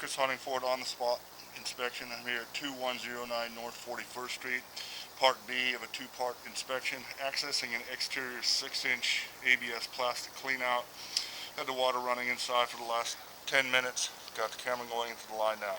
Chris Huntingford on the spot inspection. I'm here at 2109 North 41st Street, part B of a two-part inspection, accessing an exterior 6-inch ABS plastic cleanout. Had the water running inside for the last 10 minutes. Got the camera going into the line now.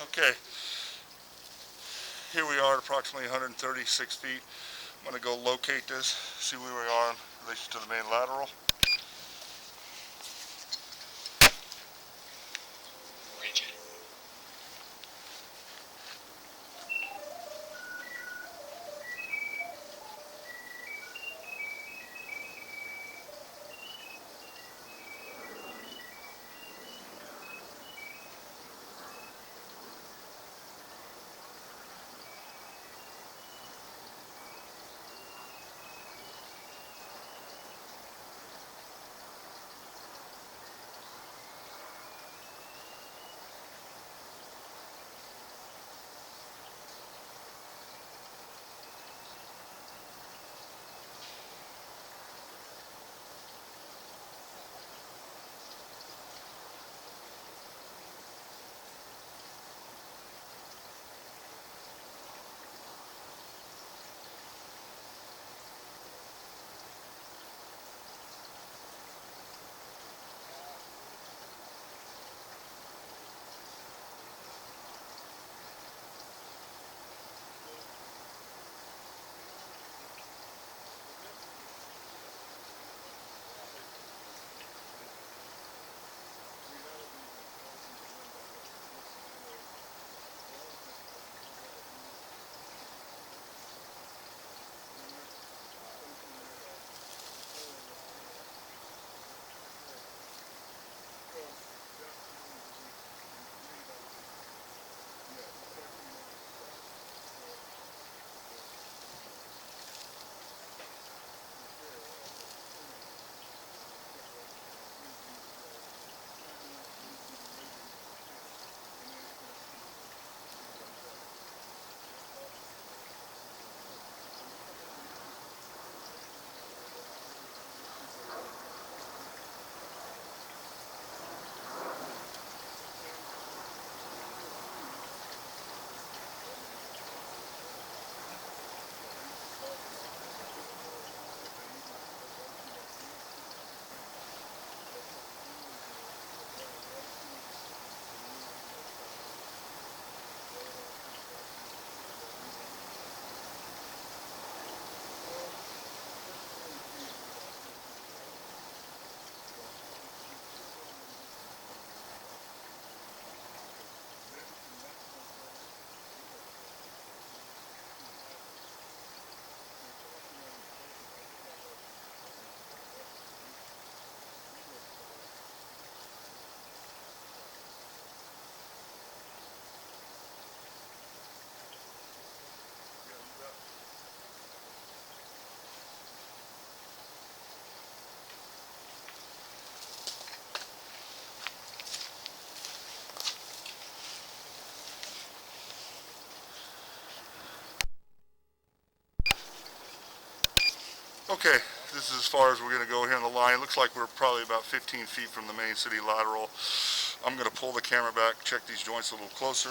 Okay, here we are at approximately 136 feet. I'm going to go locate this, see where we are in relation to the main lateral. Rigid. Okay, this is as far as we're going to go here on the line. It looks like we're probably about 15 feet from the main city lateral. I'm going to pull the camera back, check these joints a little closer.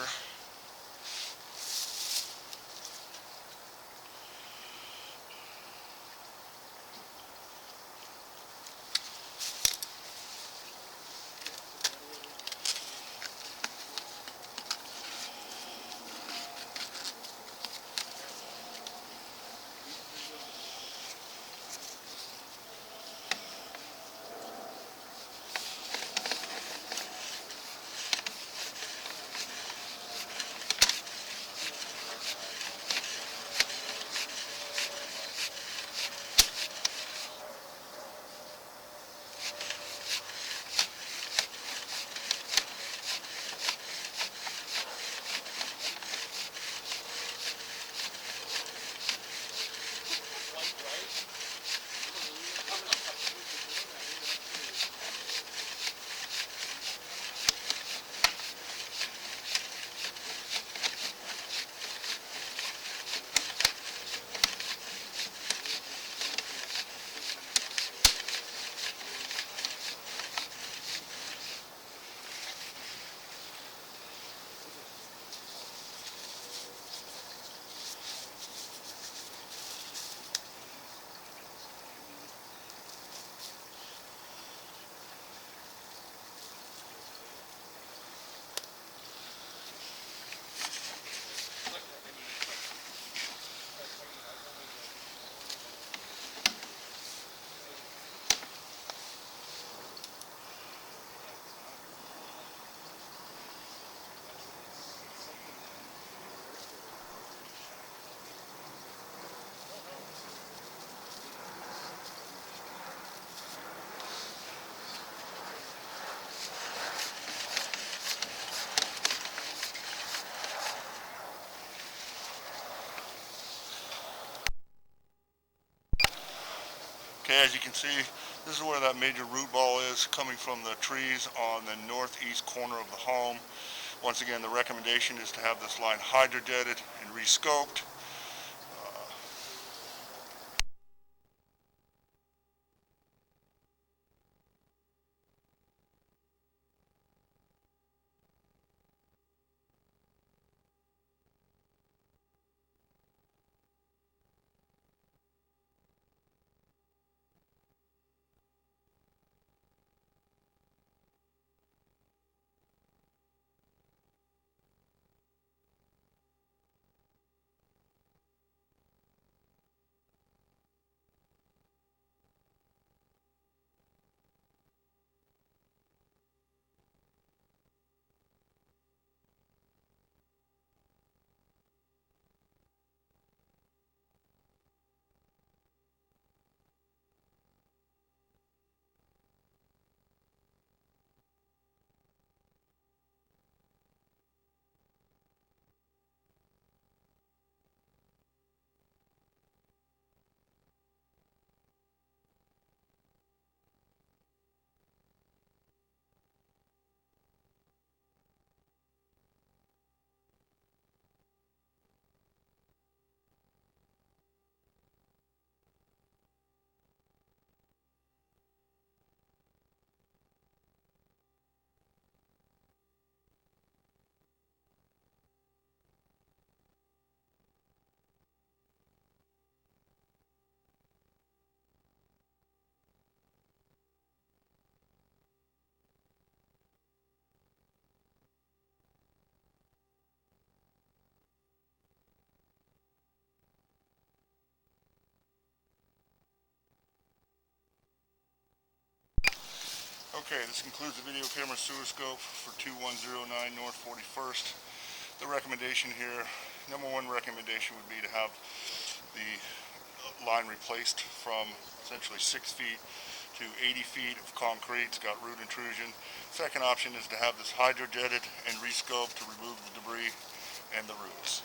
Okay, as you can see, this is where that major root ball is coming from the trees on the northeast corner of the home. Once again, the recommendation is to have this line hydrojetted and rescoped. Okay, this concludes the video camera sewer scope for 2109 North 41st. The recommendation here, number one recommendation would be to have the line replaced from essentially 6 feet to 80 feet of concrete. It's got root intrusion. Second option is to have this hydrojetted and rescoped to remove the debris and the roots.